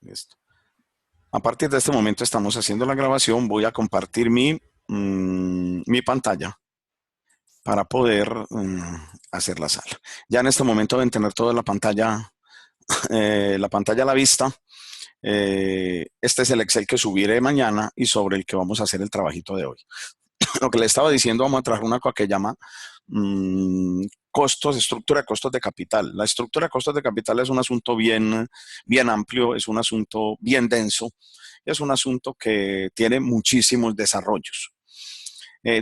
Listo. A partir de este momento estamos haciendo la grabación. Voy a compartir mi pantalla para poder hacer la sala. Ya en este momento deben tener toda la pantalla a la vista. Este es el Excel que subiré mañana y sobre el que vamos a hacer el trabajito de hoy. Lo que le estaba diciendo, vamos a trabajar una cosa que llama costos, estructura de costos de capital. La estructura de costos de capital es un asunto bien amplio, es un asunto bien denso, es un asunto que tiene muchísimos desarrollos.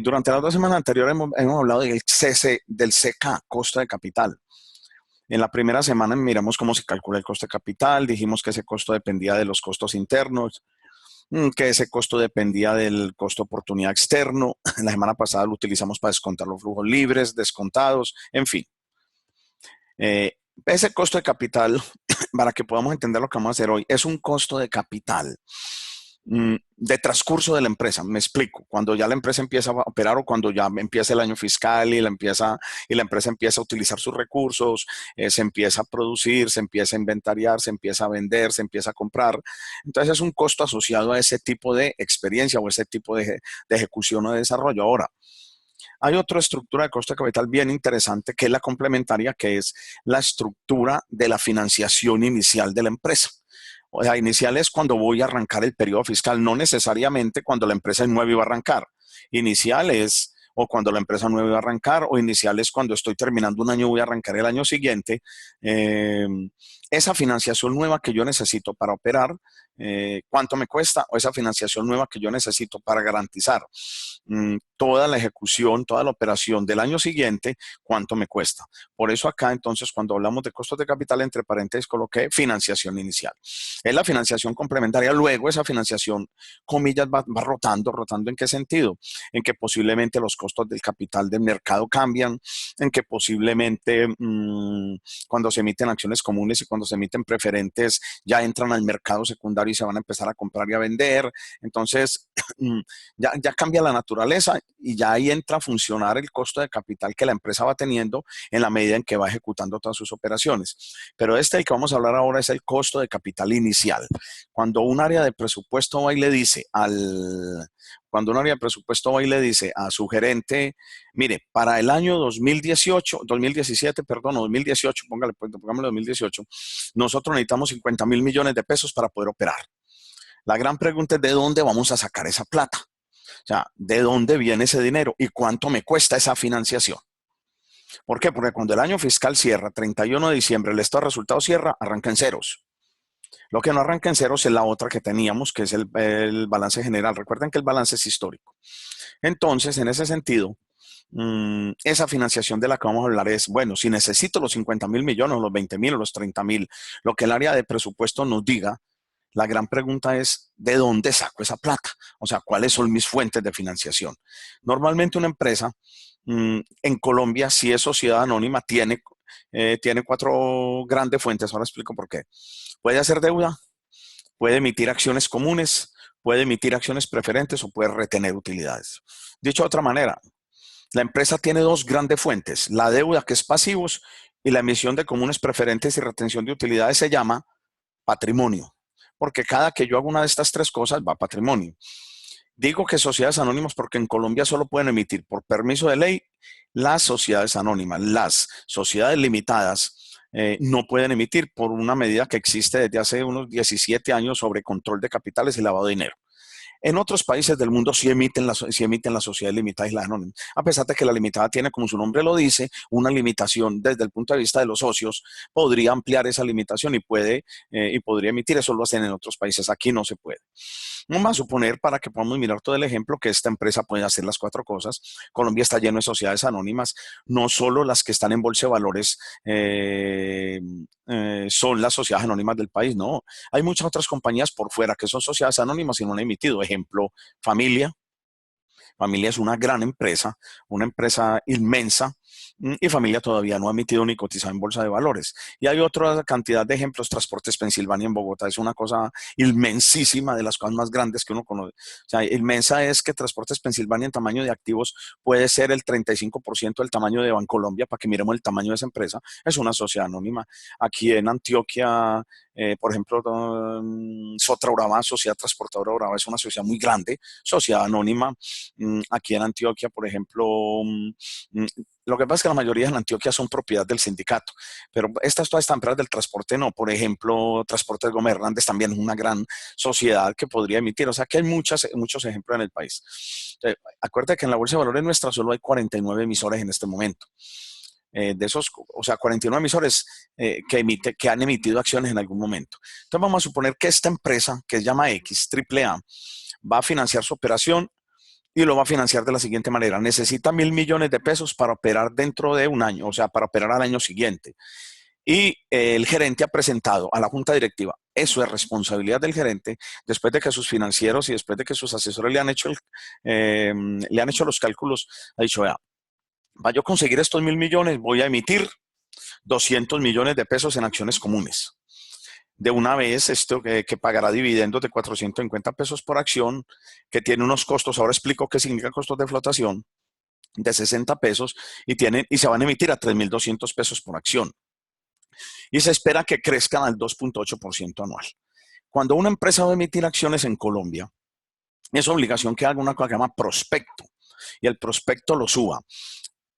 Durante las 2 semanas anteriores hemos hablado del CK, costo de capital. En la primera semana miramos cómo se calcula el costo de capital, dijimos que ese costo dependía de los costos internos, que ese costo dependía del costo de oportunidad externo. La semana pasada lo utilizamos para descontar los flujos libres, descontados, en fin. Ese costo de capital, para que podamos entender lo que vamos a hacer hoy, es un costo de capital de transcurso de la empresa. Me explico. Cuando ya la empresa empieza a operar o cuando ya empieza el año fiscal y la empresa empieza a utilizar sus recursos, se empieza a producir, se empieza a inventariar, se empieza a vender, se empieza a comprar. Entonces es un costo asociado a ese tipo de experiencia o ese tipo de ejecución o de desarrollo. Ahora, hay otra estructura de costo de capital bien interesante que es la complementaria, que es la estructura de la financiación inicial de la empresa. O sea, inicial es cuando voy a arrancar el periodo fiscal, no necesariamente cuando la empresa es nueva y va a arrancar. Inicial es o cuando la empresa nueva iba a arrancar, o inicial es cuando estoy terminando un año y voy a arrancar el año siguiente. Esa financiación nueva que yo necesito para operar, ¿cuánto me cuesta? O esa financiación nueva que yo necesito para garantizar toda la ejecución, toda la operación del año siguiente, ¿cuánto me cuesta? Por eso acá, entonces, cuando hablamos de costos de capital, entre paréntesis coloqué financiación inicial. Es la financiación complementaria. Luego esa financiación, comillas, va rotando. ¿Rotando en qué sentido? En que posiblemente los costos del capital del mercado cambian, en que posiblemente cuando se emiten acciones comunes y cuando se emiten preferentes, ya entran al mercado secundario y se van a empezar a comprar y a vender. Entonces, ya cambia la naturaleza y ya ahí entra a funcionar el costo de capital que la empresa va teniendo en la medida en que va ejecutando todas sus operaciones. Pero el que vamos a hablar ahora es el costo de capital inicial. Cuando un área de presupuesto va y le dice cuando un área de presupuesto va y le dice a su gerente, mire, para el año 2017, perdón, 2018, pongámosle 2018, nosotros necesitamos 50,000 millones de pesos para poder operar. La gran pregunta es de dónde vamos a sacar esa plata. O sea, ¿de dónde viene ese dinero y cuánto me cuesta esa financiación? ¿Por qué? Porque cuando el año fiscal cierra, 31 de diciembre, el estado de resultados cierra, arranca en ceros. Lo que no arranca en ceros es la otra que teníamos, que es el balance general. Recuerden que el balance es histórico. Entonces, en ese sentido, esa financiación de la que vamos a hablar es, bueno, si necesito los 50,000 millones, los 20,000 o los 30,000, lo que el área de presupuesto nos diga, la gran pregunta es, ¿de dónde saco esa plata? O sea, ¿cuáles son mis fuentes de financiación? Normalmente una empresa en Colombia, si es sociedad anónima, tiene 4 grandes fuentes. Ahora explico por qué. Puede hacer deuda, puede emitir acciones comunes, puede emitir acciones preferentes o puede retener utilidades. Dicho de otra manera, la empresa tiene 2 grandes fuentes. La deuda, que es pasivos, y la emisión de comunes preferentes y retención de utilidades se llama patrimonio. Porque cada que yo hago una de estas 3 cosas va a patrimonio. Digo que sociedades anónimas porque en Colombia solo pueden emitir por permiso de ley las sociedades anónimas. Las sociedades limitadas no pueden emitir por una medida que existe desde hace unos 17 años sobre control de capitales y lavado de dinero. En otros países del mundo sí emiten las sociedades limitadas y las anónimas, a pesar de que la limitada tiene, como su nombre lo dice, una limitación desde el punto de vista de los socios. Podría ampliar esa limitación y podría emitir. Eso lo hacen en otros países. Aquí no se puede. Vamos a suponer, para que podamos mirar todo el ejemplo, que esta empresa puede hacer las 4 cosas. Colombia está lleno de sociedades anónimas, no solo las que están en bolsa de valores son las sociedades anónimas del país, no. Hay muchas otras compañías por fuera que son sociedades anónimas y no han emitido. Ejemplo, Familia. Familia es una gran empresa, una empresa inmensa, Y Familia todavía no ha emitido ni cotizado en bolsa de valores. Y hay otra cantidad de ejemplos. Transportes Pensilvania en Bogotá es una cosa inmensísima, de las cosas más grandes que uno conoce. O sea, inmensa es que Transportes Pensilvania en tamaño de activos puede ser el 35% del tamaño de Bancolombia, para que miremos el tamaño de esa empresa. Es una sociedad anónima. Aquí en Antioquia, por ejemplo, Sotra Urabá, Sociedad Transportadora Urabá, es una sociedad muy grande, sociedad anónima. Aquí en Antioquia, por ejemplo, lo que pasa es que la mayoría en Antioquia son propiedad del sindicato, pero todas estas empresas del transporte no. Por ejemplo, Transportes Gómez Hernández también es una gran sociedad que podría emitir. O sea, que hay muchos ejemplos en el país. Entonces, acuérdate que en la Bolsa de Valores nuestra solo hay 49 emisores en este momento. De esos, o sea, 49 emisores que han emitido acciones en algún momento. Entonces vamos a suponer que esta empresa, que se llama X, AAA, va a financiar su operación y lo va a financiar de la siguiente manera. Necesita 1.000.000.000 de pesos para operar dentro de un año, o sea, para operar al año siguiente. Y el gerente ha presentado a la junta directiva, eso es responsabilidad del gerente, después de que sus financieros y después de que sus asesores le han hecho los cálculos, ha dicho, vea, para yo conseguir estos 1.000.000.000, voy a emitir 200 millones de pesos en acciones comunes. De una vez, esto que pagará dividendos de 450 pesos por acción, que tiene unos costos, ahora explico qué significa costos de flotación, de 60 pesos, y se van a emitir a 3.200 pesos por acción. Y se espera que crezcan al 2.8% anual. Cuando una empresa va a emitir acciones en Colombia, es obligación que haga una cosa que se llama prospecto, y el prospecto lo suba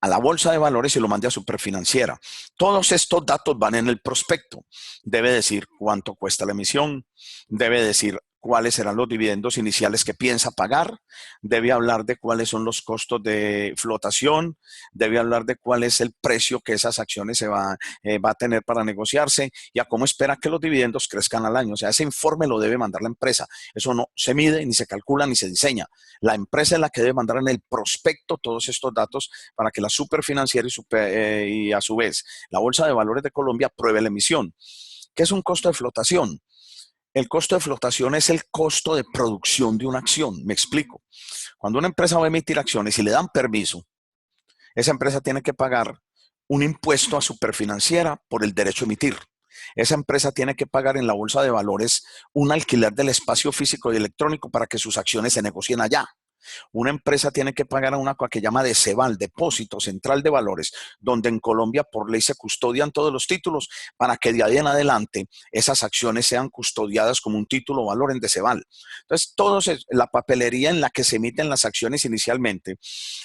a la bolsa de valores y lo mande a Superfinanciera. Todos estos datos van en el prospecto. Debe decir cuánto cuesta la emisión, debe decir cuáles serán los dividendos iniciales que piensa pagar, debe hablar de cuáles son los costos de flotación, debe hablar de cuál es el precio que esas acciones va a tener para negociarse y a cómo espera que los dividendos crezcan al año. O sea, ese informe lo debe mandar la empresa. Eso no se mide, ni se calcula, ni se diseña. La empresa es la que debe mandar en el prospecto todos estos datos para que la Superfinanciera y a su vez la Bolsa de Valores de Colombia apruebe la emisión. ¿Qué es un costo de flotación? El costo de flotación es el costo de producción de una acción. Me explico. Cuando una empresa va a emitir acciones y le dan permiso, esa empresa tiene que pagar un impuesto a Superfinanciera por el derecho a emitir. Esa empresa tiene que pagar en la bolsa de valores un alquiler del espacio físico y electrónico para que sus acciones se negocien allá. Una empresa tiene que pagar a una cosa que llama DECEVAL, Depósito Central de Valores, donde en Colombia por ley se custodian todos los títulos para que de ahí en adelante esas acciones sean custodiadas como un título o valor en DECEVAL. Entonces, la papelería en la que se emiten las acciones inicialmente,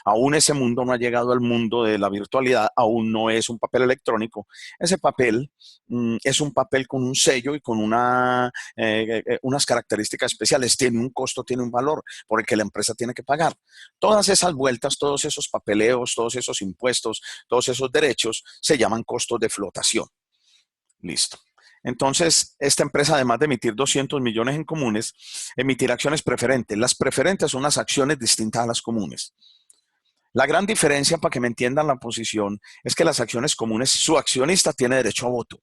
aún ese mundo no ha llegado al mundo de la virtualidad, aún no es un papel electrónico. Ese papel es un papel con un sello y con unas características especiales. Tiene un costo, tiene un valor, por el que la empresa tiene que pagar. Todas esas vueltas, todos esos papeleos, todos esos impuestos, todos esos derechos se llaman costos de flotación. Listo. Entonces, esta empresa, además de emitir 200 millones en comunes, emitirá acciones preferentes. Las preferentes son unas acciones distintas a las comunes. La gran diferencia, para que me entiendan la posición, es que las acciones comunes, su accionista tiene derecho a voto.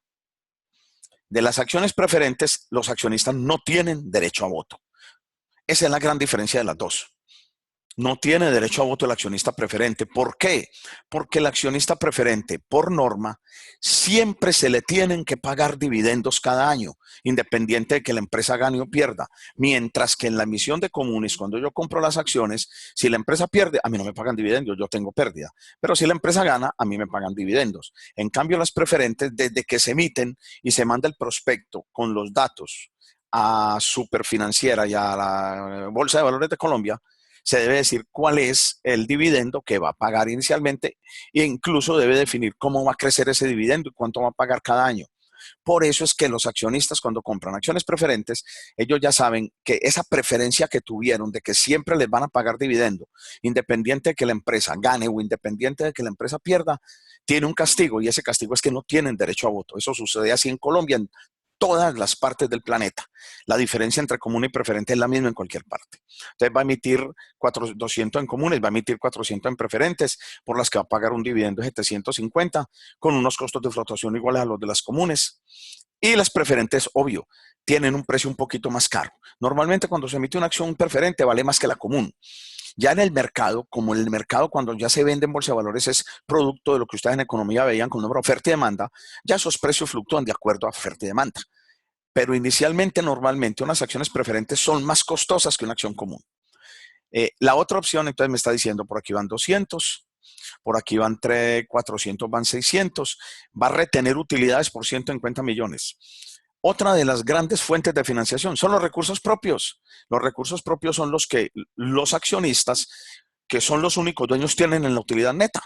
De las acciones preferentes, los accionistas no tienen derecho a voto. Esa es la gran diferencia de las dos. No tiene derecho a voto el accionista preferente. ¿Por qué? Porque el accionista preferente, por norma, siempre se le tienen que pagar dividendos cada año, independiente de que la empresa gane o pierda. Mientras que en la emisión de comunes, cuando yo compro las acciones, si la empresa pierde, a mí no me pagan dividendos, yo tengo pérdida. Pero si la empresa gana, a mí me pagan dividendos. En cambio, las preferentes, desde que se emiten y se manda el prospecto con los datos a Superfinanciera y a la Bolsa de Valores de Colombia, se debe decir cuál es el dividendo que va a pagar inicialmente e incluso debe definir cómo va a crecer ese dividendo y cuánto va a pagar cada año. Por eso es que los accionistas, cuando compran acciones preferentes, ellos ya saben que esa preferencia que tuvieron de que siempre les van a pagar dividendo, independiente de que la empresa gane o independiente de que la empresa pierda, tiene un castigo, y ese castigo es que no tienen derecho a voto. Eso sucede así en Colombia, en todas las partes del planeta. La diferencia entre común y preferente es la misma en cualquier parte. Entonces va a emitir 200 en comunes, va a emitir 400 en preferentes, por las que va a pagar un dividendo de 750, con unos costos de flotación iguales a los de las comunes. Y las preferentes, obvio, tienen un precio un poquito más caro. Normalmente cuando se emite una acción preferente vale más que la común. Ya en el mercado, como el mercado cuando ya se vende en bolsa de valores es producto de lo que ustedes en economía veían con número de oferta y demanda, ya esos precios fluctúan de acuerdo a oferta y demanda. Pero inicialmente, normalmente, unas acciones preferentes son más costosas que una acción común. La otra opción, entonces me está diciendo, por aquí van 200, por aquí van 400, van 600, va a retener utilidades por 150 millones. Otra de las grandes fuentes de financiación son los recursos propios. Los recursos propios son los que los accionistas, que son los únicos dueños, tienen en la utilidad neta.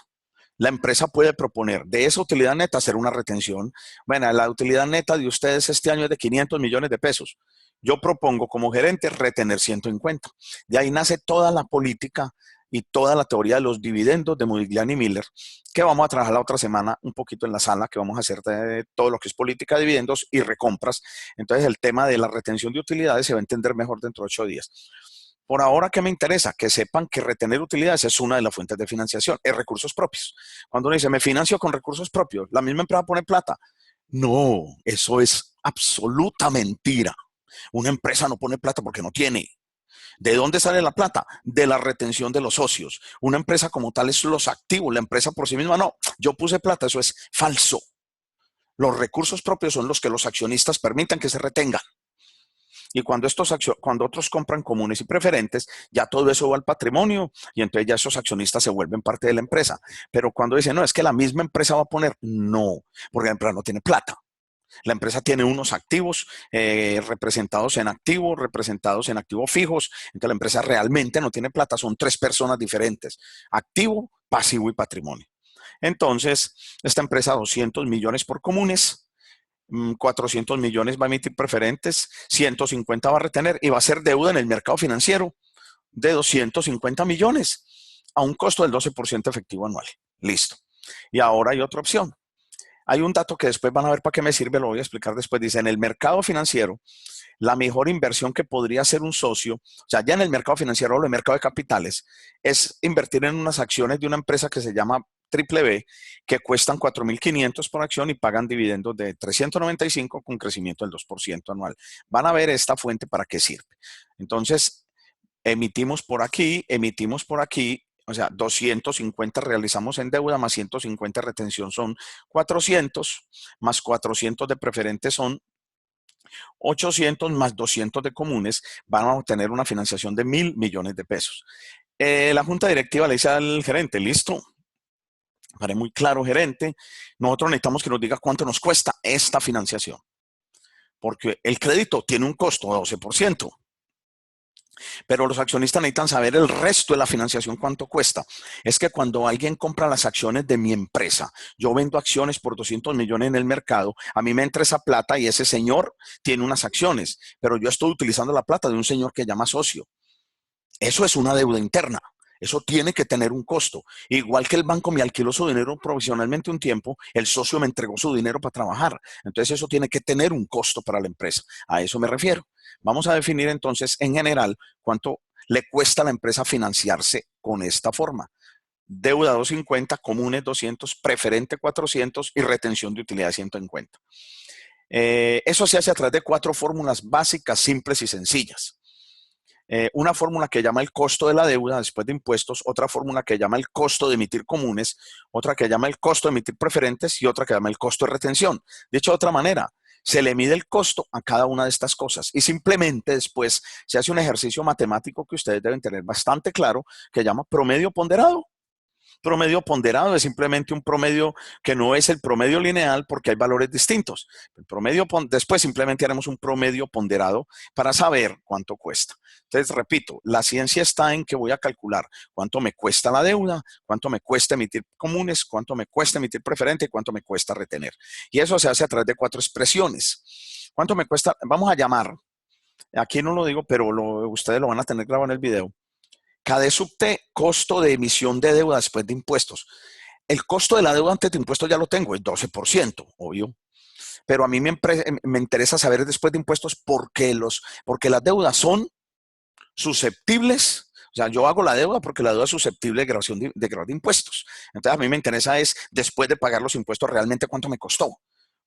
La empresa puede proponer de esa utilidad neta hacer una retención. Bueno, la utilidad neta de ustedes este año es de 500 millones de pesos. Yo propongo como gerente retener 150. De ahí nace toda la política y toda la teoría de los dividendos de Modigliani y Miller, que vamos a trabajar la otra semana un poquito en la sala, que vamos a hacer de todo lo que es política de dividendos y recompras. Entonces el tema de la retención de utilidades se va a entender mejor dentro de 8 días. Por ahora, ¿qué me interesa? Que sepan que retener utilidades es una de las fuentes de financiación, es recursos propios. Cuando uno dice, me financio con recursos propios, ¿la misma empresa pone plata? No, eso es absoluta mentira. Una empresa no pone plata porque no tiene. ¿De dónde sale la plata? De la retención de los socios. Una empresa como tal es los activos, la empresa por sí misma no. Yo puse plata, eso es falso. Los recursos propios son los que los accionistas permitan que se retengan. Y cuando otros compran comunes y preferentes, ya todo eso va al patrimonio y entonces ya esos accionistas se vuelven parte de la empresa. Pero cuando dicen, no, es que la misma empresa va a poner, no, porque la empresa no tiene plata. La empresa tiene unos activos representados en activos fijos. Entonces la empresa realmente no tiene plata, son tres personas diferentes, activo, pasivo y patrimonio. Entonces, esta empresa 200 millones por comunes, 400 millones va a emitir preferentes, 150 va a retener y va a ser deuda en el mercado financiero de 250 millones a un costo del 12% efectivo anual. Listo. Y ahora hay otra opción. Hay un dato que después van a ver para qué me sirve, lo voy a explicar después. Dice, en el mercado financiero, la mejor inversión que podría hacer un socio, o sea, ya en el mercado financiero o en el mercado de capitales, es invertir en unas acciones de una empresa que se llama Triple B, que cuestan 4.500 por acción y pagan dividendos de 395 con crecimiento del 2% anual. Van a ver esta fuente para qué sirve. Entonces, emitimos por aquí, o sea, 250 realizamos en deuda, más 150 de retención son 400, más 400 de preferentes son 800, más 200 de comunes, van a obtener una financiación de 1.000 millones de pesos. La junta directiva le dice al gerente, listo, para muy claro, gerente, nosotros necesitamos que nos diga cuánto nos cuesta esta financiación, porque el crédito tiene un costo de 12%. Pero los accionistas necesitan saber el resto de la financiación, cuánto cuesta. Es que cuando alguien compra las acciones de mi empresa, yo vendo acciones por 200 millones en el mercado, a mí me entra esa plata y ese señor tiene unas acciones, pero yo estoy utilizando la plata de un señor que llama socio. Eso es una deuda interna. Eso tiene que tener un costo. Igual que el banco me alquiló su dinero provisionalmente un tiempo, el socio me entregó su dinero para trabajar. Entonces eso tiene que tener un costo para la empresa. A eso me refiero. Vamos a definir entonces en general cuánto le cuesta a la empresa financiarse con esta forma. Deuda 250, comunes 200, preferente 400 y retención de utilidad 150. Eso se hace a través de 4 fórmulas básicas, simples y sencillas. Una fórmula que llama el costo de la deuda después de impuestos, otra fórmula que llama el costo de emitir comunes, otra que llama el costo de emitir preferentes y otra que llama el costo de retención. Dicho de otra manera, se le mide el costo a cada una de estas cosas y simplemente después se hace un ejercicio matemático que ustedes deben tener bastante claro que llama promedio ponderado. Promedio ponderado es simplemente un promedio que no es el promedio lineal porque hay valores distintos. Después simplemente haremos un promedio ponderado para saber cuánto cuesta. Entonces, repito, la ciencia está en que voy a calcular cuánto me cuesta la deuda, cuánto me cuesta emitir comunes, cuánto me cuesta emitir preferente y cuánto me cuesta retener. Y eso se hace a través de 4 expresiones. ¿Cuánto me cuesta? Vamos a llamar, aquí no lo digo, pero ustedes lo van a tener grabado en el video. KD sub T, costo de emisión de deuda después de impuestos. El costo de la deuda antes de impuestos ya lo tengo, es 12%, obvio. Pero a mí me interesa saber después de impuestos porque las deudas son susceptibles. O sea, yo hago la deuda porque la deuda es susceptible de grabar de impuestos. Entonces, a mí me interesa es, después de pagar los impuestos, realmente cuánto me costó.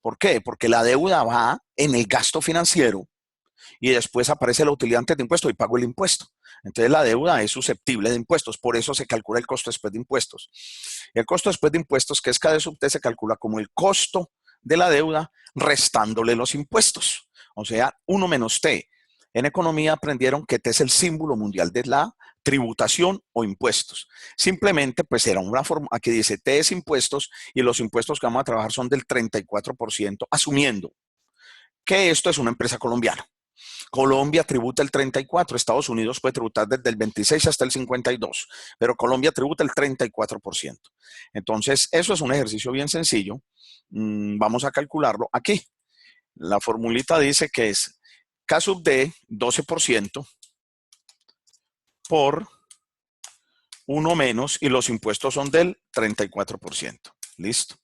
¿Por qué? Porque la deuda va en el gasto financiero y después aparece la utilidad antes de impuesto y pago el impuesto. Entonces la deuda es susceptible de impuestos, por eso se calcula el costo después de impuestos. El costo después de impuestos, que es K de sub T, se calcula como el costo de la deuda restándole los impuestos, o sea, 1 menos T. En economía aprendieron que T es el símbolo mundial de la tributación o impuestos. Simplemente, pues era una forma, aquí dice T es impuestos y los impuestos que vamos a trabajar son del 34%, asumiendo que esto es una empresa colombiana. Colombia tributa el 34%, Estados Unidos puede tributar desde el 26 hasta el 52%, pero Colombia tributa el 34%. Entonces, eso es un ejercicio bien sencillo. Vamos a calcularlo aquí. La formulita dice que es K sub D, 12% por 1 menos, y los impuestos son del 34%. Listo.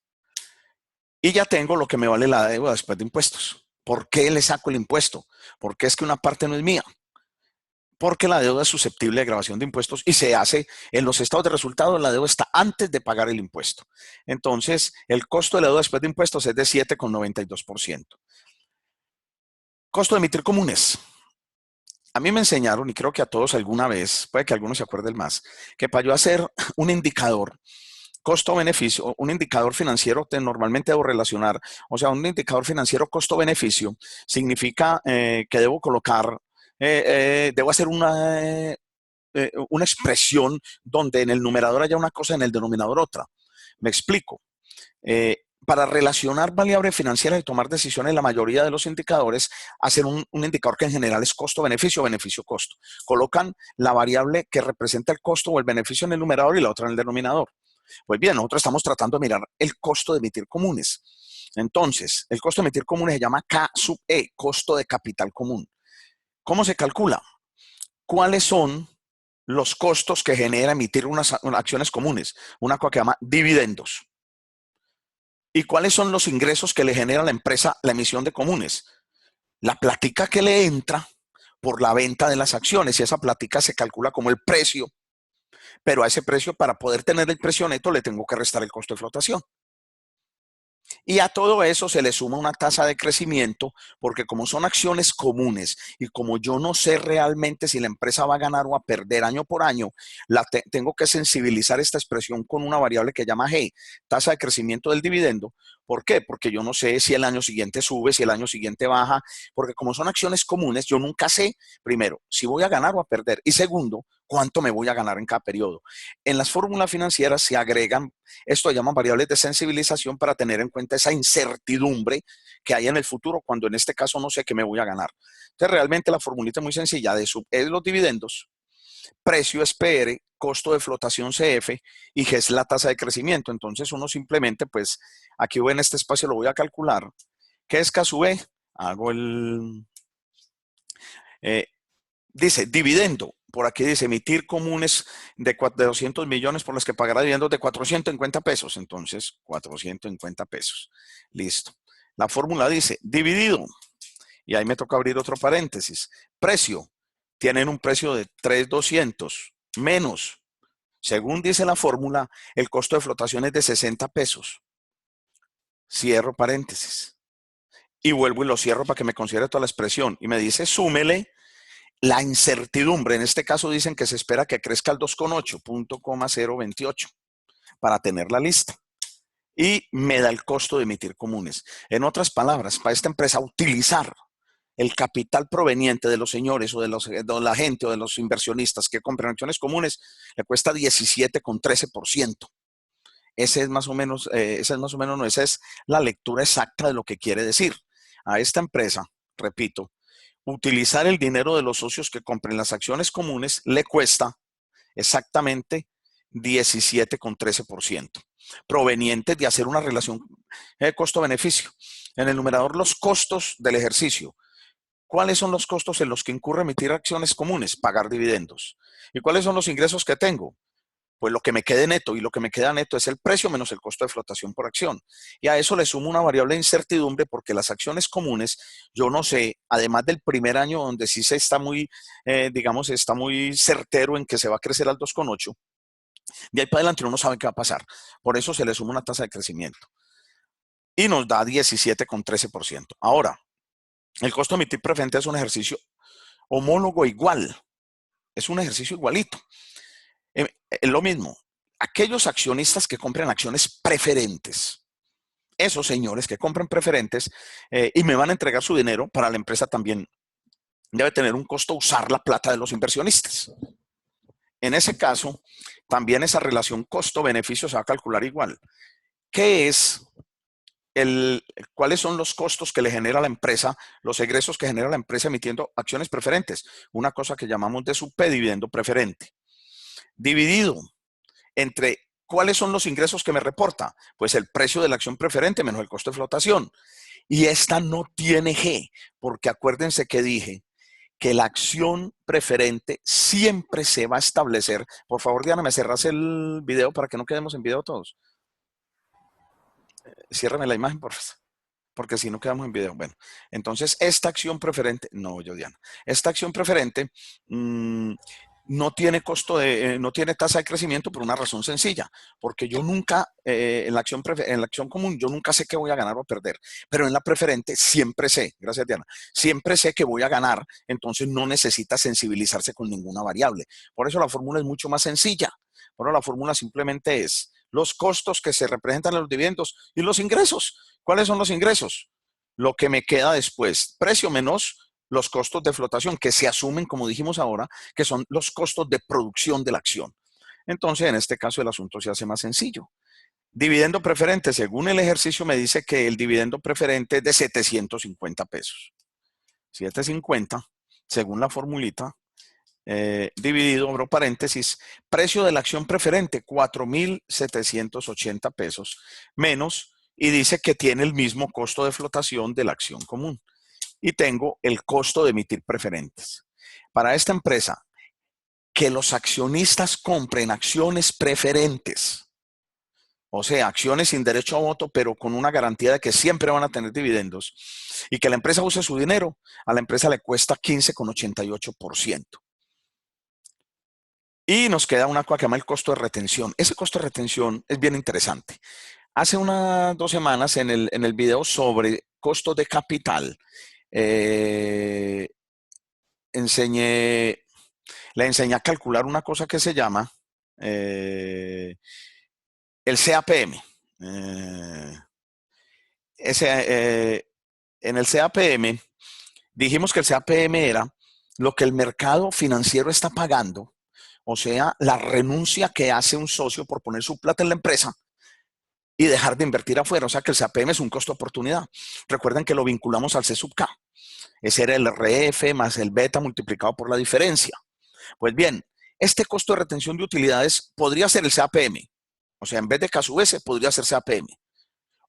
Y ya tengo lo que me vale la deuda después de impuestos. ¿Por qué le saco el impuesto? Porque es que una parte no es mía. Porque la deuda es susceptible de grabación de impuestos y se hace en los estados de resultado, la deuda está antes de pagar el impuesto. Entonces, el costo de la deuda después de impuestos es de 7,92%. Costo de emitir comunes. A mí me enseñaron, y creo que a todos alguna vez, puede que algunos se acuerden más, que para yo hacer un indicador costo-beneficio, un indicador financiero, normalmente debo relacionar, o sea, un indicador financiero costo-beneficio significa que debo colocar, debo hacer una expresión donde en el numerador haya una cosa, en el denominador otra. Me explico. Para relacionar variables financieras y tomar decisiones, la mayoría de los indicadores hacen un indicador que en general es costo-beneficio, beneficio-costo. Colocan la variable que representa el costo o el beneficio en el numerador y la otra en el denominador. Pues bien, nosotros estamos tratando de mirar el costo de emitir comunes. Entonces, el costo de emitir comunes se llama K sub E, costo de capital común. ¿Cómo se calcula? ¿Cuáles son los costos que genera emitir unas acciones comunes? Una cosa que se llama dividendos. ¿Y cuáles son los ingresos que le genera a la empresa la emisión de comunes? La plática que le entra por la venta de las acciones, y esa plática se calcula como el precio, pero a ese precio, para poder tener el precio neto, le tengo que restar el costo de flotación. Y a todo eso se le suma una tasa de crecimiento, porque como son acciones comunes y como yo no sé realmente si la empresa va a ganar o a perder año por año, tengo que sensibilizar esta expresión con una variable que llama G, tasa de crecimiento del dividendo. ¿Por qué? Porque yo no sé si el año siguiente sube, si el año siguiente baja, porque como son acciones comunes, yo nunca sé, primero, si voy a ganar o a perder, y segundo, cuánto me voy a ganar en cada periodo. En las fórmulas financieras se agregan, esto llaman variables de sensibilización, para tener en cuenta esa incertidumbre que hay en el futuro, cuando en este caso no sé qué me voy a ganar. Entonces, realmente la formulita es muy sencilla, es los dividendos, precio es PR, costo de flotación CF y G es la tasa de crecimiento. Entonces, uno simplemente, pues, aquí en este espacio lo voy a calcular. ¿Qué es K sub E? Hago el... dice dividendo. Por aquí dice emitir comunes de 200 millones por las que pagará dividendos de 450 pesos. Entonces, 450 pesos. Listo. La fórmula dice dividido. Y ahí me toca abrir otro paréntesis. Precio. Tienen un precio de 3,200 menos. Según dice la fórmula, el costo de flotación es de 60 pesos. Cierro paréntesis. Y vuelvo y lo cierro para que me considere toda la expresión. Y me dice, súmele la incertidumbre. En este caso dicen que se espera que crezca al 2,8, 0.028, para tener la lista. Y me da el costo de emitir comunes. En otras palabras, para esta empresa utilizar el capital proveniente de los señores o de la gente o de los inversionistas que compran acciones comunes, le cuesta 17,13%. Esa es más o menos, no, esa es la lectura exacta de lo que quiere decir. A esta empresa, repito, utilizar el dinero de los socios que compren las acciones comunes le cuesta exactamente 17,13%, proveniente de hacer una relación costo-beneficio. En el numerador, los costos del ejercicio. ¿Cuáles son los costos en los que incurre emitir acciones comunes? Pagar dividendos. ¿Y cuáles son los ingresos que tengo? Pues lo que me quede neto, y lo que me queda neto es el precio menos el costo de flotación por acción. Y a eso le sumo una variable de incertidumbre, porque las acciones comunes, yo no sé, además del primer año donde sí se está muy, digamos, está muy certero en que se va a crecer al 2,8, de ahí para adelante uno no sabe qué va a pasar. Por eso se le suma una tasa de crecimiento. Y nos da 17,13%. Ahora, El costo de emitir preferente es un ejercicio homólogo igual. Es un ejercicio igualito. Es lo mismo. Aquellos accionistas que compren acciones preferentes, esos señores que compren preferentes y me van a entregar su dinero, para la empresa también debe tener un costo usar la plata de los inversionistas. En ese caso, también esa relación costo-beneficio se va a calcular igual. ¿Qué es cuáles son los costos que le genera la empresa, los egresos que genera la empresa emitiendo acciones preferentes? Una cosa que llamamos de subpe, dividendo preferente. Dividido entre cuáles son los ingresos que me reporta, pues el precio de la acción preferente menos el costo de flotación. Y esta no tiene G, porque acuérdense que dije que la acción preferente siempre se va a establecer. Por favor, Diana, ¿me cerras el video para que no quedemos en video todos? Ciérrame la imagen, por favor, porque si no quedamos en video. Bueno, entonces esta acción preferente, no, yo Diana, esta acción preferente no tiene no tiene tasa de crecimiento por una razón sencilla, porque yo nunca, en la acción común, yo nunca sé que voy a ganar o perder, pero en la preferente siempre sé, gracias Diana, siempre sé que voy a ganar, entonces no necesita sensibilizarse con ninguna variable. Por eso la fórmula es mucho más sencilla. Bueno, la fórmula simplemente es los costos que se representan en los dividendos y los ingresos. ¿Cuáles son los ingresos? Lo que me queda después, precio menos los costos de flotación, que se asumen, como dijimos ahora, que son los costos de producción de la acción. Entonces, en este caso, el asunto se hace más sencillo. Dividendo preferente, según el ejercicio, me dice que el dividendo preferente es de 750 pesos. 750, según la formulita, dividido, abro paréntesis, precio de la acción preferente, 4.780 pesos, menos, y dice que tiene el mismo costo de flotación de la acción común. Y tengo el costo de emitir preferentes. Para esta empresa, que los accionistas compren acciones preferentes, o sea, acciones sin derecho a voto, pero con una garantía de que siempre van a tener dividendos, y que la empresa use su dinero, a la empresa le cuesta 15,88%. Y nos queda una cosa que se llama el costo de retención. Ese costo de retención es bien interesante. Hace unas 2 semanas en el video sobre costos de capital, le enseñé a calcular una cosa que se llama el CAPM. En el CAPM dijimos que el CAPM era lo que el mercado financiero está pagando, o sea, la renuncia que hace un socio por poner su plata en la empresa y dejar de invertir afuera. O sea que el CAPM es un costo de oportunidad. Recuerden que lo vinculamos al C sub K. Ese era el RF más el beta multiplicado por la diferencia. Pues bien, este costo de retención de utilidades podría ser el CAPM. O sea, en vez de K sub S, podría ser CAPM.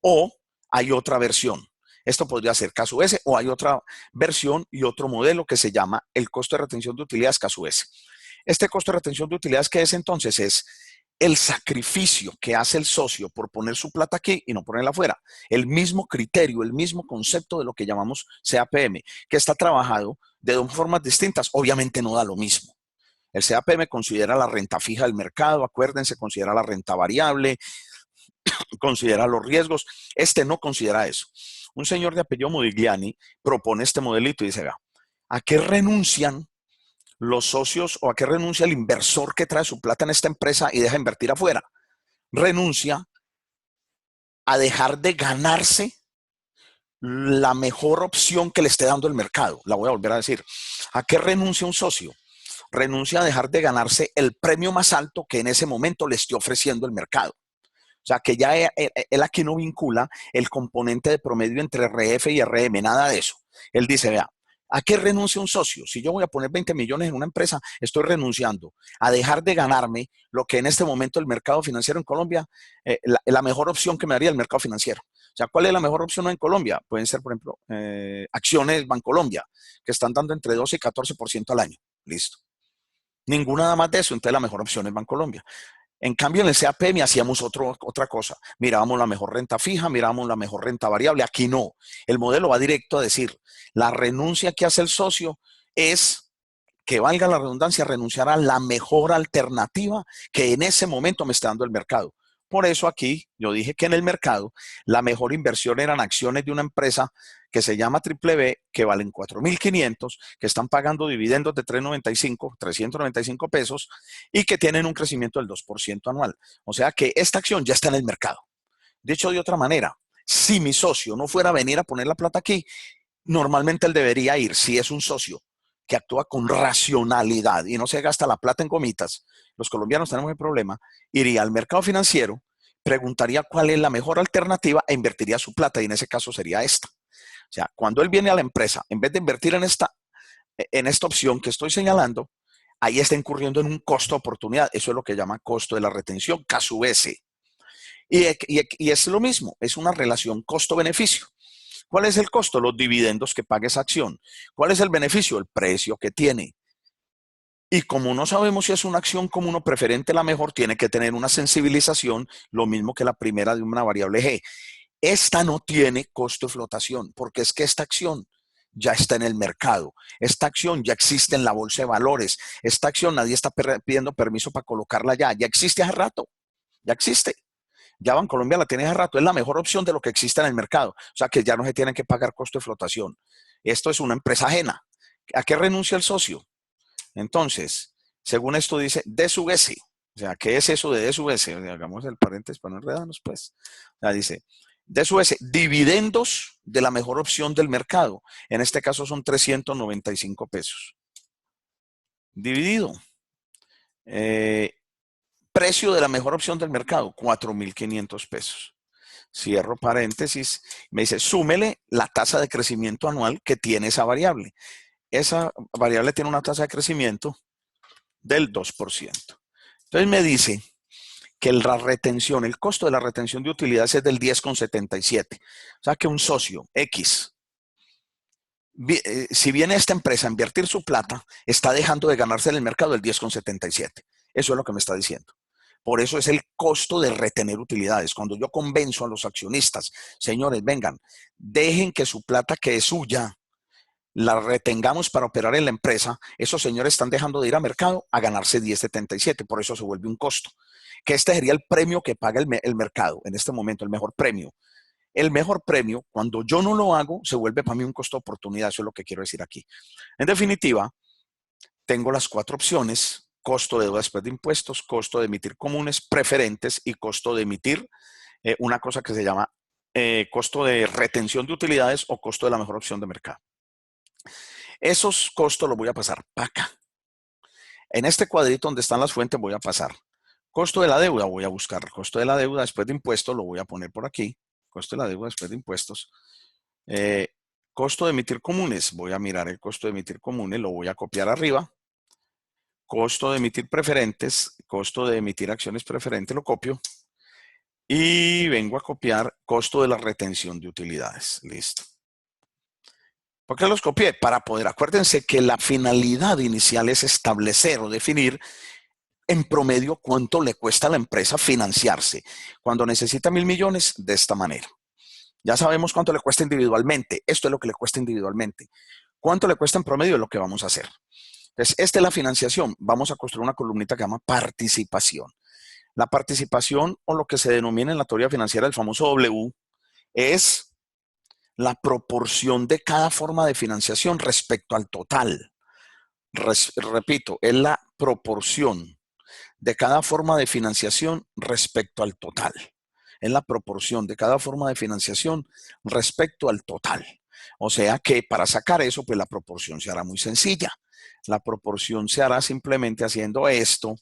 O hay otra versión. Esto podría ser K sub S o hay otra versión y otro modelo que se llama el costo de retención de utilidades K sub S. Este costo de retención de utilidades, ¿qué es entonces? Es el sacrificio que hace el socio por poner su plata aquí y no ponerla afuera. El mismo criterio, el mismo concepto de lo que llamamos CAPM, que está trabajado de dos formas distintas. Obviamente no da lo mismo. El CAPM considera la renta fija del mercado, acuérdense, considera la renta variable, considera los riesgos. Este no considera eso. Un señor de apellido Modigliani propone este modelito y dice, vea, ¿a qué renuncian los socios o a qué renuncia el inversor que trae su plata en esta empresa y deja invertir afuera? Renuncia a dejar de ganarse la mejor opción que le esté dando el mercado. La voy a volver a decir. ¿A qué renuncia un socio? Renuncia a dejar de ganarse el premio más alto que en ese momento le esté ofreciendo el mercado. O sea, que ya él aquí no vincula el componente de promedio entre RF y RM, nada de eso. Él dice, vea, ¿a qué renuncia un socio? Si yo voy a poner 20 millones en una empresa, estoy renunciando a dejar de ganarme lo que en este momento el mercado financiero en Colombia, la mejor opción que me daría el mercado financiero. O sea, ¿cuál es la mejor opción en Colombia? Pueden ser, por ejemplo, acciones Bancolombia, que están dando entre 12 y 14% al año. Listo. Ninguna más de eso, entonces la mejor opción es Bancolombia. En cambio, en el CAPM hacíamos otra cosa. Mirábamos la mejor renta fija, mirábamos la mejor renta variable. Aquí no. El modelo va directo a decir, la renuncia que hace el socio es, que valga la redundancia, renunciar a la mejor alternativa que en ese momento me está dando el mercado. Por eso aquí yo dije que en el mercado la mejor inversión eran acciones de una empresa que se llama Triple B, que valen 4.500, que están pagando dividendos de 395 pesos y que tienen un crecimiento del 2% anual. O sea que esta acción ya está en el mercado. Dicho de otra manera, si mi socio no fuera a venir a poner la plata aquí, normalmente él debería ir, si es un socio que actúa con racionalidad y no se gasta la plata en gomitas, los colombianos tenemos el problema, iría al mercado financiero, preguntaría cuál es la mejor alternativa e invertiría su plata, y en ese caso sería esta. O sea, cuando él viene a la empresa, en vez de invertir en esta opción que estoy señalando, ahí está incurriendo en un costo de oportunidad. Eso es lo que llama costo de la retención, KSUS. Y es lo mismo, es una relación costo-beneficio. ¿Cuál es el costo? Los dividendos que paga esa acción. ¿Cuál es el beneficio? El precio que tiene. Y como no sabemos si es una acción común o preferente la mejor, tiene que tener una sensibilización, lo mismo que la primera de una variable G. Esta no tiene costo de flotación, porque es que esta acción ya está en el mercado. Esta acción ya existe en la bolsa de valores. Esta acción nadie está pidiendo permiso para colocarla ya. Ya existe hace rato. Ya existe. Ya Bancolombia la tiene hace rato, es la mejor opción de lo que existe en el mercado. O sea que ya no se tienen que pagar costo de flotación. Esto es una empresa ajena. ¿A qué renuncia el socio? Entonces, según esto dice D sub S. O sea, ¿qué es eso de D sub S? O sea, hagamos el paréntesis para no enredarnos, pues. O sea, dice D sub S, dividendos de la mejor opción del mercado. En este caso son 395 pesos. Dividido. Precio de la mejor opción del mercado, 4.500 pesos. Cierro paréntesis, me dice, súmele la tasa de crecimiento anual que tiene esa variable. Esa variable tiene una tasa de crecimiento del 2%. Entonces me dice que la retención, el costo de la retención de utilidades es del 10,77. O sea que un socio X, si viene esta empresa a invertir su plata, está dejando de ganarse en el mercado el 10,77. Eso es lo que me está diciendo. Por eso es el costo de retener utilidades. Cuando yo convenzo a los accionistas, señores, vengan, dejen que su plata que es suya, la retengamos para operar en la empresa, esos señores están dejando de ir al mercado a ganarse 10,77. Por eso se vuelve un costo. Que este sería el premio que paga el mercado en este momento, el mejor premio. El mejor premio, cuando yo no lo hago, se vuelve para mí un costo de oportunidad. Eso es lo que quiero decir aquí. En definitiva, tengo las 4 opciones: costo de deuda después de impuestos, costo de emitir comunes, preferentes y costo de emitir una cosa que se llama costo de retención de utilidades o costo de la mejor opción de mercado. Esos costos los voy a pasar para acá. En este cuadrito donde están las fuentes voy a pasar costo de la deuda, voy a buscar el costo de la deuda después de impuestos, lo voy a poner por aquí, costo de la deuda después de impuestos. Costo de emitir comunes, voy a mirar el costo de emitir comunes, lo voy a copiar arriba. Costo de emitir preferentes, costo de emitir acciones preferentes, lo copio. Y vengo a copiar costo de la retención de utilidades. Listo. ¿Por qué los copié? Para poder, acuérdense que la finalidad inicial es establecer o definir en promedio cuánto le cuesta a la empresa financiarse. Cuando necesita 1.000 millones, de esta manera. Ya sabemos cuánto le cuesta individualmente. Esto es lo que le cuesta individualmente. ¿Cuánto le cuesta en promedio? Es lo que vamos a hacer. Entonces, esta es la financiación. Vamos a construir una columnita que se llama participación. La participación, o lo que se denomina en la teoría financiera el famoso W, es la proporción de cada forma de financiación respecto al total. Repito, es la proporción de cada forma de financiación respecto al total. Es la proporción de cada forma de financiación respecto al total. O sea que para sacar eso, pues la proporción se hará muy sencilla. La proporción se hará simplemente haciendo esto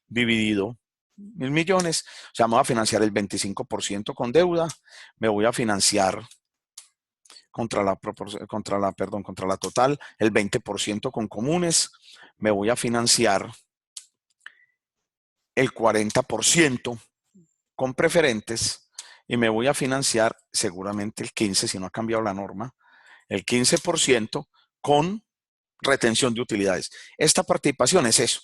dividido 1.000 millones. O sea, me voy a financiar el 25% con deuda. Me voy a financiar contra la total el 20% con comunes. Me voy a financiar el 40% con preferentes y me voy a financiar seguramente el 15%, si no ha cambiado la norma, el 15% con retención de utilidades. Esta participación es eso.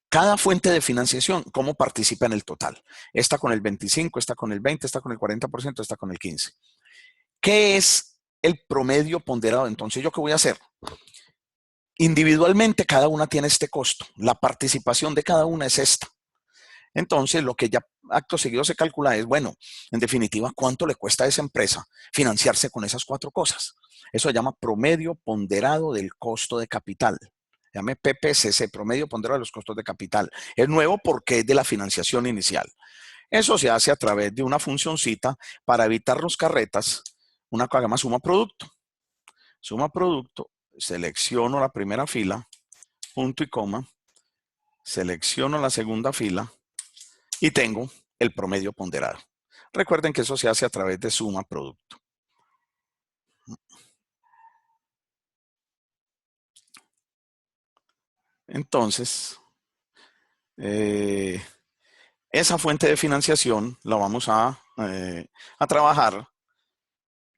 Cada fuente de financiación, cómo participa en el total. Esta con el 25%, esta con el 20%, esta con el 40%, esta con el 15%. ¿Qué es el promedio ponderado? Entonces, ¿yo qué voy a hacer? Individualmente, cada una tiene este costo. La participación de cada una es esta. Entonces, lo que ya acto seguido se calcula es, bueno, en definitiva, ¿cuánto le cuesta a esa empresa financiarse con esas cuatro cosas? Eso se llama promedio ponderado del costo de capital. Llame PPCC, promedio ponderado de los costos de capital. Es nuevo porque es de la financiación inicial. Eso se hace a través de una funcioncita para evitar los carretas, una cosa que se llama suma producto. Suma producto, selecciono la primera fila, punto y coma, selecciono la segunda fila y tengo el promedio ponderado. Recuerden que eso se hace a través de suma producto. Entonces, esa fuente de financiación la vamos a trabajar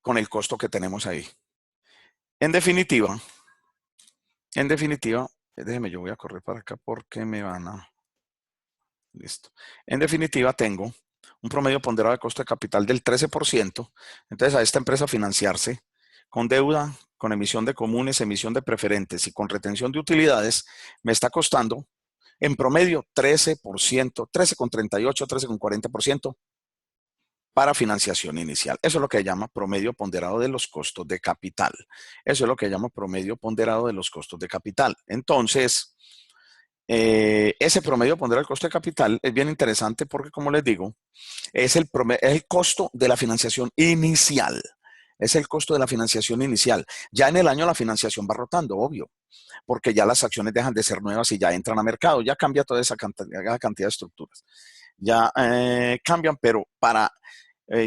con el costo que tenemos ahí. En definitiva, déjeme, yo voy a correr para acá porque me van a... Listo. En definitiva, tengo un promedio ponderado de costo de capital del 13%. Entonces, a esta empresa financiarse con deuda, con emisión de comunes, emisión de preferentes y con retención de utilidades, me está costando en promedio 13%, 13,38, 13,40% para financiación inicial. Eso es lo que llama promedio ponderado de los costos de capital. Eso es lo que llama promedio ponderado de los costos de capital. Entonces, ese promedio ponderado del costo de capital es bien interesante porque, como les digo, es el costo de la financiación inicial. Es el costo de la financiación inicial. Ya en el año la financiación va rotando, obvio, porque ya las acciones dejan de ser nuevas y ya entran a mercado. Ya cambia toda esa cantidad de estructuras. Ya cambian, pero para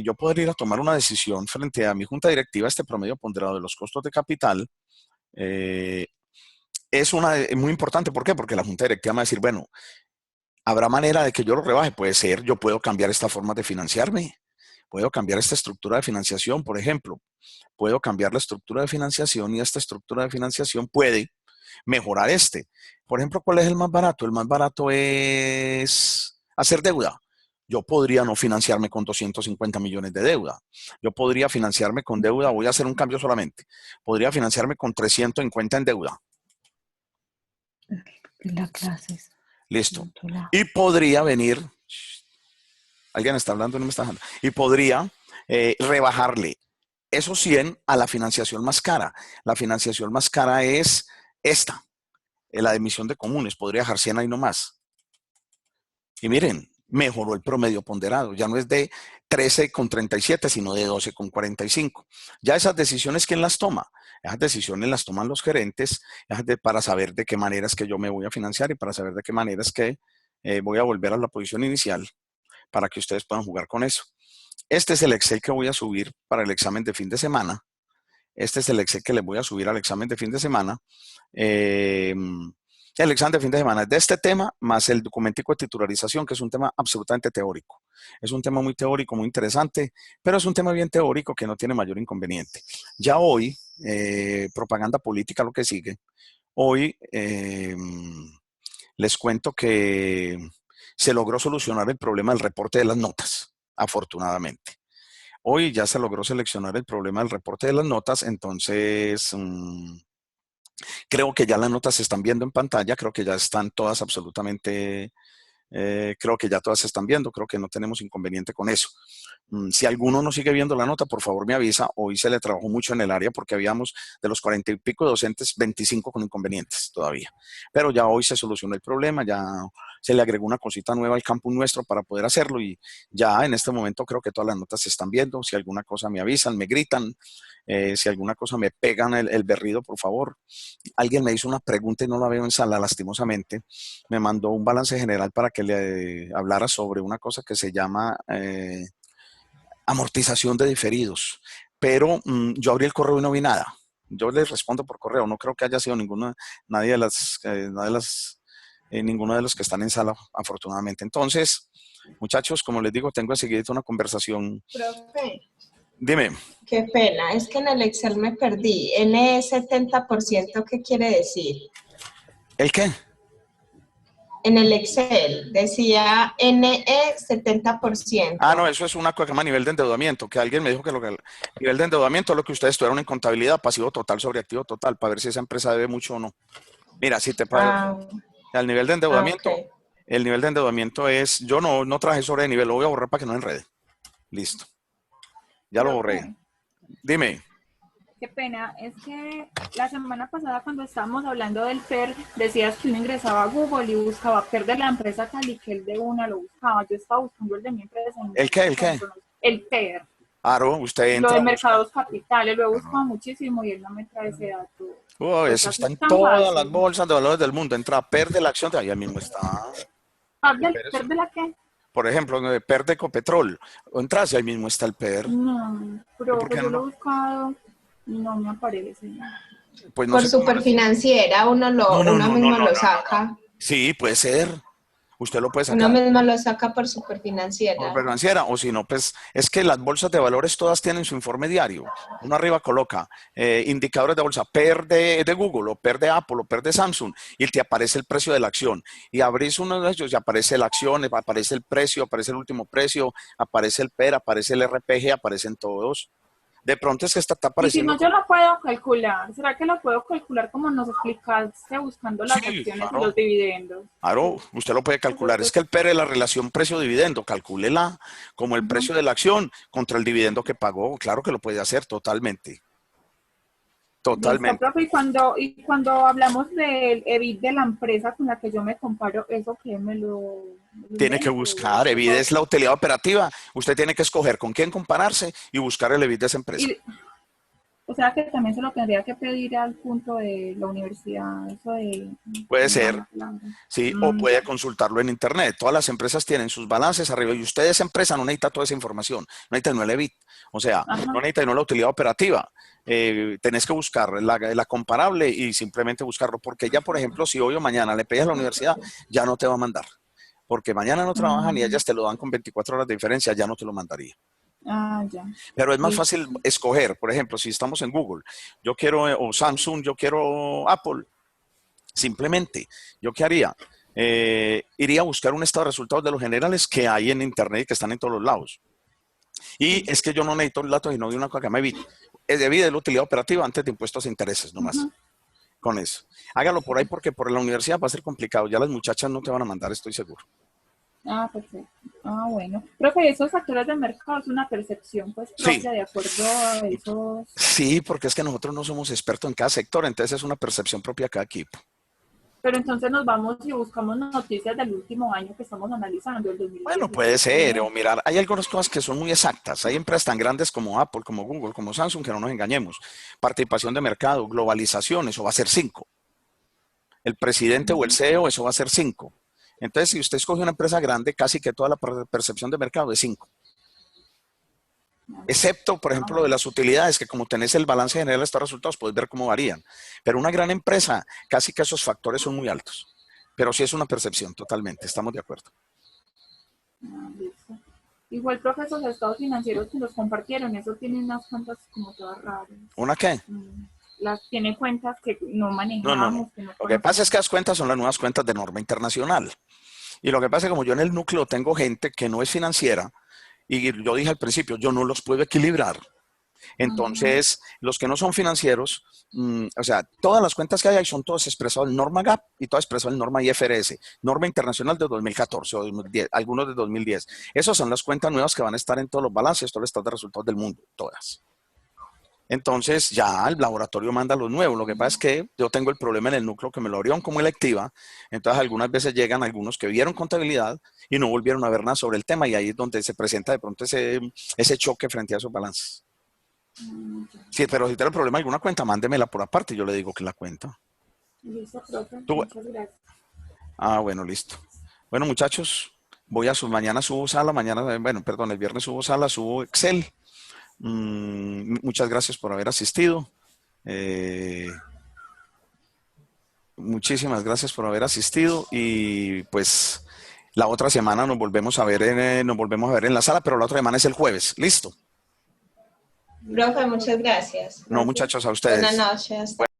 yo poder ir a tomar una decisión frente a mi junta directiva, este promedio ponderado de los costos de capital, es muy importante. ¿Por qué? Porque la junta directiva me va a decir, bueno, ¿habrá manera de que yo lo rebaje? Puede ser, yo puedo cambiar esta forma de financiarme, puedo cambiar esta estructura de financiación, por ejemplo, puedo cambiar la estructura de financiación y esta estructura de financiación puede mejorar este. Por ejemplo, ¿cuál es el más barato? El más barato es hacer deuda. Yo podría no financiarme con 250 millones de deuda. Yo podría financiarme con deuda, voy a hacer un cambio solamente. Podría financiarme con 350 en deuda. La clase es Listo. Y podría venir, alguien está hablando, no me está dejando, y podría rebajarle esos 100 a la financiación más cara. La financiación más cara es esta, la de emisión de comunes. Podría dejar 100 ahí nomás. Y miren, mejoró el promedio ponderado. Ya no es de 13,37, sino de 12,45. Ya esas decisiones, ¿quién las toma? Esas decisiones las toman los gerentes para saber de qué manera es que yo me voy a financiar y para saber de qué manera es que voy a volver a la posición inicial para que ustedes puedan jugar con eso. Este es el Excel que voy a subir para el examen de fin de semana. Este es el Excel que les voy a subir al examen de fin de semana. El examen de fin de semana es de este tema, más el documentico de titularización, que es un tema absolutamente teórico. Es un tema muy teórico, muy interesante, pero es un tema bien teórico que no tiene mayor inconveniente. Ya hoy, propaganda política, lo que sigue, hoy les cuento que se logró solucionar el problema del reporte de las notas, afortunadamente. Hoy ya se logró seleccionar el problema del reporte de las notas, entonces creo que ya las notas se están viendo en pantalla, creo que ya están todas absolutamente, creo que ya todas se están viendo, creo que no tenemos inconveniente con eso. Si alguno no sigue viendo la nota, por favor me avisa. Hoy se le trabajó mucho en el área porque habíamos de los 40 y pico de docentes, 25 con inconvenientes todavía. Pero ya hoy se solucionó el problema, ya se le agregó una cosita nueva al campus nuestro para poder hacerlo y ya en este momento creo que todas las notas se están viendo. Si alguna cosa me avisan, me gritan. Si alguna cosa me pegan el berrido, por favor. Alguien me hizo una pregunta y no la veo en sala, lastimosamente. Me mandó un balance general para que le hablara sobre una cosa que se llama amortización de diferidos. Pero yo abrí el correo y no vi nada. Yo les respondo por correo. No creo que haya sido ninguno de los que están en sala, afortunadamente. Entonces, muchachos, como les digo, tengo enseguida una conversación. Profe. Dime. Qué pena, es que en el Excel me perdí. ¿N70% qué quiere decir? ¿El qué? En el Excel decía NE70%. Ah, no, eso es una cosa que se llama nivel de endeudamiento, que alguien me dijo que el nivel de endeudamiento es lo que ustedes estudiaron en contabilidad, pasivo total sobre activo total, para ver si esa empresa debe mucho o no. Mira, si te paga el nivel de endeudamiento, okay. El nivel de endeudamiento es, yo no traje sobre de nivel, lo voy a borrar para que no enrede. Listo. Ya lo borré. Dime. Qué pena, es que la semana pasada cuando estábamos hablando del PER, decías que uno ingresaba a Google y buscaba PER de la empresa tal y que el de una lo buscaba. Yo estaba buscando el de mi empresa. ¿El qué? ¿El qué? El PER. Claro, usted entra. Lo de mercados capitales, lo he buscado muchísimo y él no me trae ese dato. Eso está en todas las bolsas de valores del mundo. Entra PER de la acción, ahí mismo está. ¿PER de la qué? Por ejemplo, PER de Ecopetrol. Entras y ahí mismo está el PER. No, pero pues yo lo he buscado y no me aparece. Pues no por Superfinanciera uno mismo lo saca. Sí, puede ser. Usted lo puede sacar. Uno mismo lo saca por Superfinanciera. Por Superfinanciera, o si no, pues es que las bolsas de valores todas tienen su informe diario. Uno arriba coloca indicadores de bolsa, PER de Google, o PER de Apple, o PER de Samsung, y te aparece el precio de la acción. Y abrís uno de ellos y aparece la acción, aparece el precio, aparece el último precio, aparece el PER, aparece el RPG, aparecen todos. De pronto es que está apareciendo. Y si no, yo lo puedo calcular. ¿Será que lo puedo calcular como nos explicaste buscando las acciones y los dividendos? Claro, usted lo puede calcular. Es que el PER es la relación precio-dividendo. Calcúlela como el precio de la acción contra el dividendo que pagó. Claro que lo puede hacer totalmente. Totalmente. Listo, profe, y cuando hablamos del EBIT de la empresa con la que yo me comparo, ¿eso qué me lo...? Tiene que buscar, EBIT es la utilidad operativa. Usted tiene que escoger con quién compararse y buscar el EBIT de esa empresa. O sea que también se lo tendría que pedir al punto de la universidad. Eso de, puede ser, sí, o puede consultarlo en internet. Todas las empresas tienen sus balances arriba y usted, esa empresa, no necesita toda esa información. No necesita no el EBIT. O sea, no necesita no la utilidad operativa. Tenés que buscar la comparable y simplemente buscarlo. Porque ya, por ejemplo, si hoy o mañana le pegas a la universidad, ya no te va a mandar. Porque mañana no trabajan y ellas te lo dan con 24 horas de diferencia, ya no te lo mandaría. Ya. Pero es más fácil escoger, por ejemplo, si estamos en Google, yo quiero, o Samsung, yo quiero Apple, simplemente, ¿yo qué haría? Iría a buscar un estado de resultados de los generales que hay en internet y que están en todos los lados. Y es que yo no necesito datos y no de una cosa que me evite. Es debido a la utilidad operativa antes de impuestos e intereses, nomás. Con eso. Hágalo por ahí porque por la universidad va a ser complicado. Ya las muchachas no te van a mandar, estoy seguro. Perfecto. Bueno. Profe, esos factores de mercado es una percepción, pues, propia, sí, de acuerdo a esos... Sí, porque es que nosotros no somos expertos en cada sector, entonces es una percepción propia de cada equipo. Pero entonces nos vamos y buscamos noticias del último año que estamos analizando, el 2020. Bueno, puede ser, o mirar, hay algunas cosas que son muy exactas. Hay empresas tan grandes como Apple, como Google, como Samsung, que no nos engañemos. Participación de mercado, globalización, eso va a ser 5. El presidente o el CEO, eso va a ser 5. Entonces, si usted escoge una empresa grande, casi que toda la percepción de mercado es 5. Excepto, por ejemplo, lo de las utilidades, que como tenés el balance general de estos resultados, puedes ver cómo varían. Pero una gran empresa, casi que esos factores son muy altos. Pero sí es una percepción, totalmente, estamos de acuerdo. Listo. Igual, profe, esos estados financieros que nos compartieron, eso tiene unas cuentas como todas raras. ¿Una qué? Tiene cuentas que no manejamos. No. Lo que pasa es que las cuentas son las nuevas cuentas de norma internacional. Y lo que pasa es que como yo en el núcleo tengo gente que no es financiera, y yo dije al principio, yo no los puedo equilibrar. Entonces, los que no son financieros, o sea, todas las cuentas que hay ahí son todas expresadas en norma GAP y todas expresadas en norma IFRS, norma internacional de 2014 o 2010, algunos de 2010. Esas son las cuentas nuevas que van a estar en todos los balances, todos los estados de resultados del mundo, todas. Entonces ya el laboratorio manda los nuevos. Lo que pasa es que yo tengo el problema en el núcleo que me lo abrieron como electiva. Entonces algunas veces llegan algunos que vieron contabilidad y no volvieron a ver nada sobre el tema y ahí es donde se presenta de pronto ese choque frente a esos balances. Sí, pero si tiene el problema de alguna cuenta, mándemela por aparte y yo le digo que la cuenta. Listo, profe. Muchas gracias. Bueno, listo. Bueno, muchachos, mañana subo sala, el viernes subo sala, subo Excel. Muchas gracias por haber asistido. Muchísimas gracias por haber asistido y pues la otra semana nos volvemos a ver en la sala, pero la otra semana es el jueves. ¿Listo? Profe, muchas gracias. No, muchachos, a ustedes. Buenas noches.